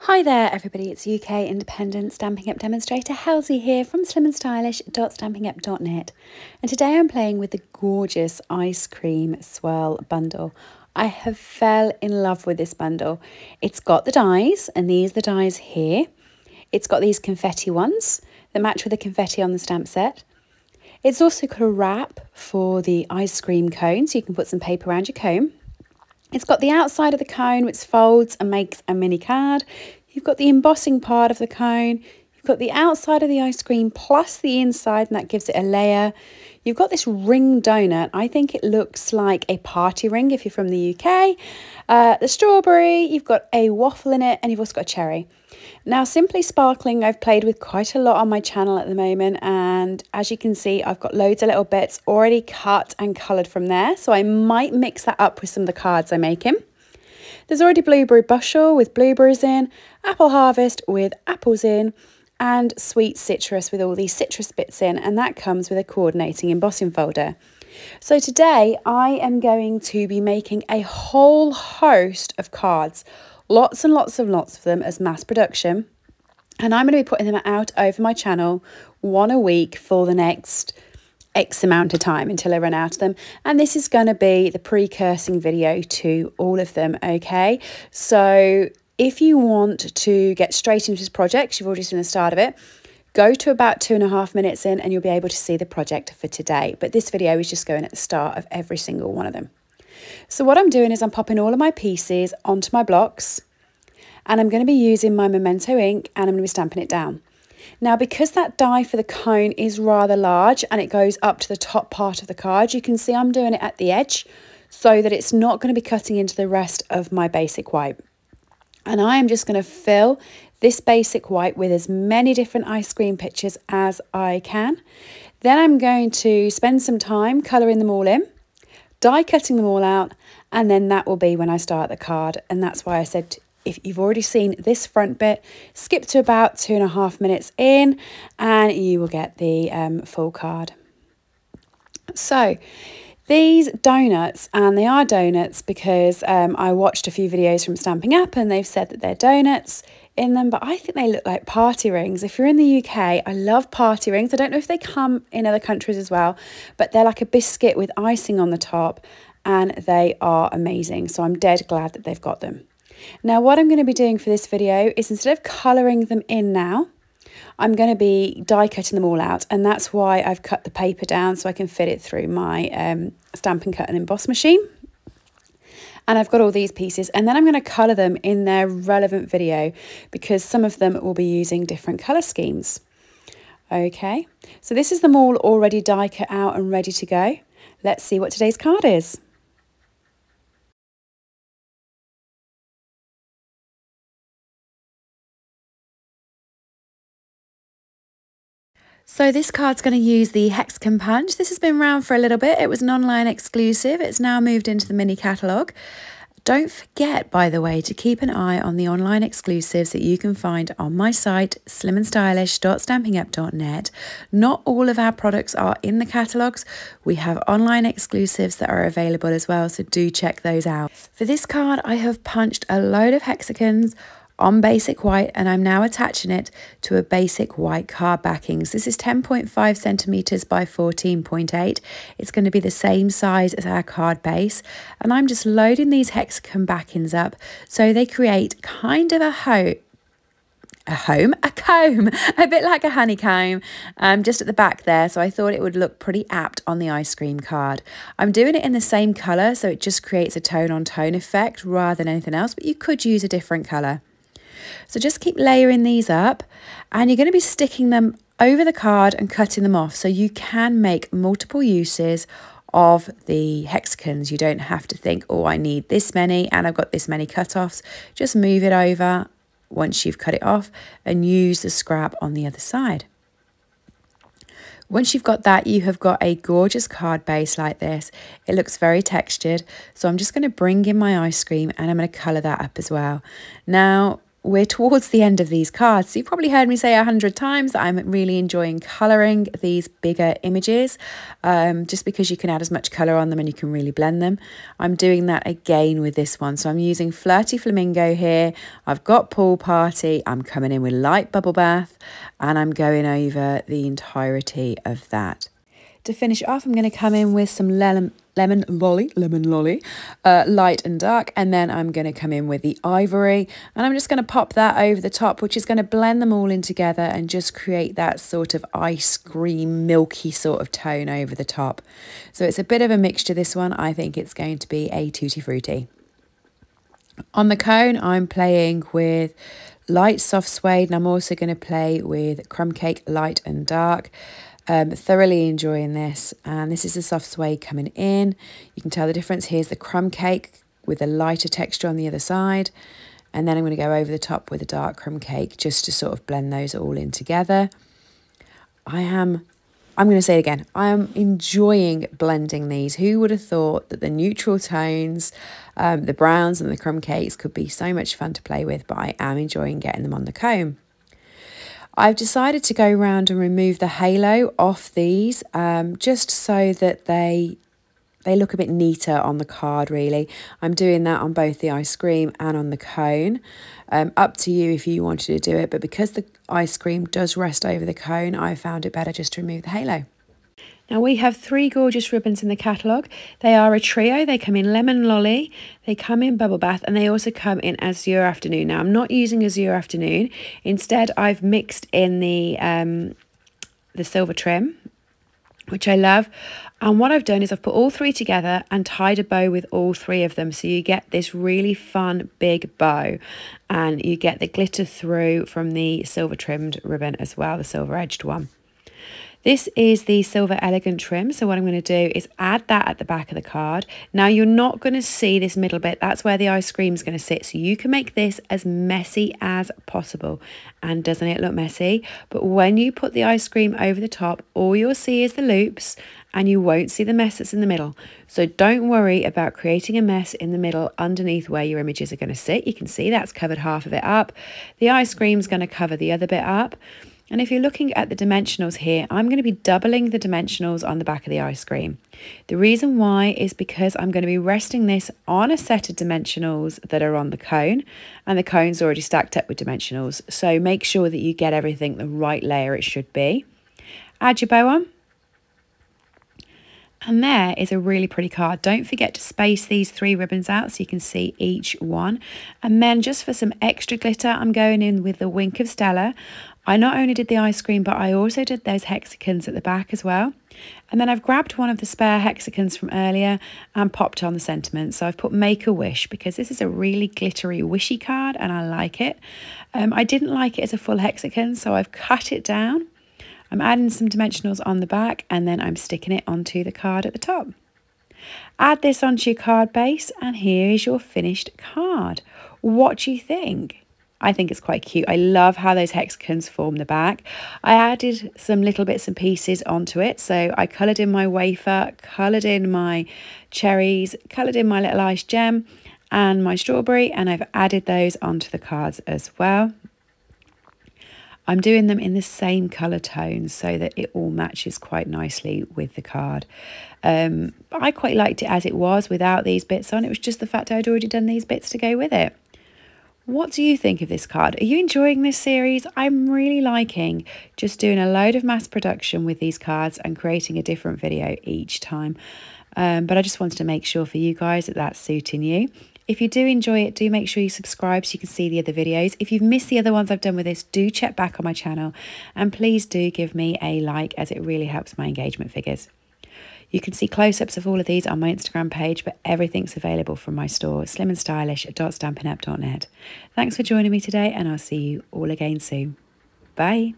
Hi there everybody, it's UK independent Stampin' Up demonstrator Halsey here from slimandstylish.stampinup.net, and today I'm playing with the gorgeous ice cream swirl bundle. I have fell in love with this bundle. It's got the dies, and these are the dies here. It's got these confetti ones that match with the confetti on the stamp set. It's also got a wrap for the ice cream cone, so you can put some paper around your cone. It's got the outside of the cone which folds and makes a mini card. You've got the embossing part of the cone. You've got the outside of the ice cream plus the inside, and that gives it a layer. You've got this ring donut. I think it looks like a party ring if you're from the UK. The strawberry, you've got a waffle in it, and you've also got a cherry. Now, Simply Sparkling, I've played with quite a lot on my channel at the moment, and as you can see, I've got loads of little bits already cut and coloured from there, so I might mix that up with some of the cards I'm making. There's already Blueberry Bushel with blueberries in, Apple Harvest with apples in, and Sweet Citrus with all these citrus bits in, and that comes with a coordinating embossing folder. So today I am going to be making a whole host of cards, lots and lots of them as mass production, and I'm going to be putting them out over my channel one a week for the next X amount of time until I run out of them, and this is going to be the precursing video to all of them. Okay, so if you want to get straight into this project, you've already seen the start of it, go to about 2.5 minutes in and you'll be able to see the project for today, but this video is just going at the start of every single one of them. So what I'm doing is I'm popping all of my pieces onto my blocks, and I'm going to be using my Memento ink, and I'm going to be stamping it down. Now, because that die for the cone is rather large and it goes up to the top part of the card, you can see I'm doing it at the edge so that it's not going to be cutting into the rest of my basic white. And I am just going to fill this basic white with as many different ice cream pictures as I can. Then I'm going to spend some time colouring them all in, die cutting them all out, and then that will be when I start the card. And that's why I said, if you've already seen this front bit, skip to about 2.5 minutes in and you will get the full card. So these donuts, and they are donuts because I watched a few videos from Stampin' Up and they've said that they're donuts in them, but I think they look like party rings. If you're in the UK, I love party rings. I don't know if they come in other countries as well, but they're like a biscuit with icing on the top, and they are amazing. So I'm dead glad that they've got them. Now, what I'm going to be doing for this video is, instead of colouring them in now, I'm going to be die cutting them all out, and that's why I've cut the paper down so I can fit it through my Stampin' Cut and Emboss machine. And I've got all these pieces, and then I'm going to colour them in their relevant video because some of them will be using different colour schemes. Okay, so this is them all already die cut out and ready to go. Let's see what today's card is. So this card's going to use the Hexagon Punch. This has been around for a little bit. It was an online exclusive. It's now moved into the mini catalogue. Don't forget, by the way, to keep an eye on the online exclusives that you can find on my site, slimandstylish.stampinup.net. Not all of our products are in the catalogues. We have online exclusives that are available as well, so do check those out. For this card, I have punched a load of hexagons on basic white, and I'm now attaching it to a basic white card backings. This is 10.5 centimeters by 14.8. It's going to be the same size as our card base, and I'm just loading these hexagon backings up so they create kind of a comb, a bit like a honeycomb, just at the back there. So I thought it would look pretty apt on the ice cream card. I'm doing it in the same colour, so it just creates a tone-on-tone effect rather than anything else, but you could use a different colour. So just keep layering these up, and you're going to be sticking them over the card and cutting them off, so you can make multiple uses of the hexagons. You don't have to think, oh, I need this many and I've got this many cut-offs. Just move it over once you've cut it off and use the scrap on the other side. Once you've got that, you have got a gorgeous card base like this. It looks very textured, so I'm just going to bring in my ice cream and I'm going to colour that up as well. Now, we're towards the end of these cards. So you've probably heard me say 100 times that I'm really enjoying colouring these bigger images, just because you can add as much colour on them and you can really blend them. I'm doing that again with this one. So I'm using Flirty Flamingo here. I've got Pool Party. I'm coming in with Light Bubble Bath, and I'm going over the entirety of that. To finish off, I'm going to come in with some lemon lolly, light and dark, and then I'm going to come in with the ivory, and I'm just going to pop that over the top, which is going to blend them all in together and just create that sort of ice cream milky sort of tone over the top. So it's a bit of a mixture, this one. I think it's going to be a tutti frutti. On the cone, I'm playing with light soft suede, and I'm also going to play with crumb cake light and dark. Thoroughly enjoying this, and this is the soft suede coming in. You can tell the difference. Here's the crumb cake with a lighter texture on the other side, and then I'm going to go over the top with a dark crumb cake just to sort of blend those all in together. I'm going to say it again, I am enjoying blending these. Who would have thought that the neutral tones, the browns and the crumb cakes could be so much fun to play with, but I am enjoying getting them on the comb. I've decided to go around and remove the halo off these, just so that they look a bit neater on the card, really. I'm doing that on both the ice cream and on the cone. Up to you if you wanted to do it, but because the ice cream does rest over the cone, I found it better just to remove the halo. Now we have 3 gorgeous ribbons in the catalogue. They are a trio. They come in Lemon Lolly, they come in Bubble Bath, and they also come in Azure Afternoon. Now I'm not using Azure Afternoon. Instead, I've mixed in the silver trim, which I love. And what I've done is I've put all 3 together and tied a bow with all 3 of them. So you get this really fun big bow, and you get the glitter through from the silver trimmed ribbon as well, the silver edged one. This is the Silver Elegant trim, so what I'm going to do is add that at the back of the card. Now you're not going to see this middle bit, that's where the ice cream is going to sit, so you can make this as messy as possible. And doesn't it look messy? But when you put the ice cream over the top, all you'll see is the loops, and you won't see the mess that's in the middle. So don't worry about creating a mess in the middle underneath where your images are going to sit. You can see that's covered half of it up. The ice cream's going to cover the other bit up. And if you're looking at the dimensionals here, I'm going to be doubling the dimensionals on the back of the ice cream. The reason why is because I'm going to be resting this on a set of dimensionals that are on the cone, and the cone's already stacked up with dimensionals. So make sure that you get everything the right layer it should be. Add your bow on. And there is a really pretty card. Don't forget to space these 3 ribbons out so you can see each one. And then just for some extra glitter, I'm going in with the Wink of Stella. I not only did the ice cream, but I also did those hexagons at the back as well. And then I've grabbed one of the spare hexagons from earlier and popped on the sentiment. So I've put Make a Wish because this is a really glittery wishy card and I like it. I didn't like it as a full hexagon, so I've cut it down. I'm adding some dimensionals on the back, and then I'm sticking it onto the card at the top. Add this onto your card base, and here is your finished card. What do you think? I think it's quite cute. I love how those hexagons form the back. I added some little bits and pieces onto it. So I coloured in my wafer, coloured in my cherries, coloured in my little ice gem and my strawberry, and I've added those onto the cards as well. I'm doing them in the same colour tones so that it all matches quite nicely with the card. I quite liked it as it was without these bits on. It was just the fact I'd already done these bits to go with it. What do you think of this card? Are you enjoying this series? I'm really liking just doing a load of mass production with these cards and creating a different video each time. But I just wanted to make sure for you guys that that's suiting you. If you do enjoy it, do make sure you subscribe so you can see the other videos. If you've missed the other ones I've done with this, do check back on my channel. And please do give me a like, as it really helps my engagement figures. You can see close-ups of all of these on my Instagram page, but everything's available from my store, slimandstylish.stampinup.net. Thanks for joining me today, and I'll see you all again soon. Bye.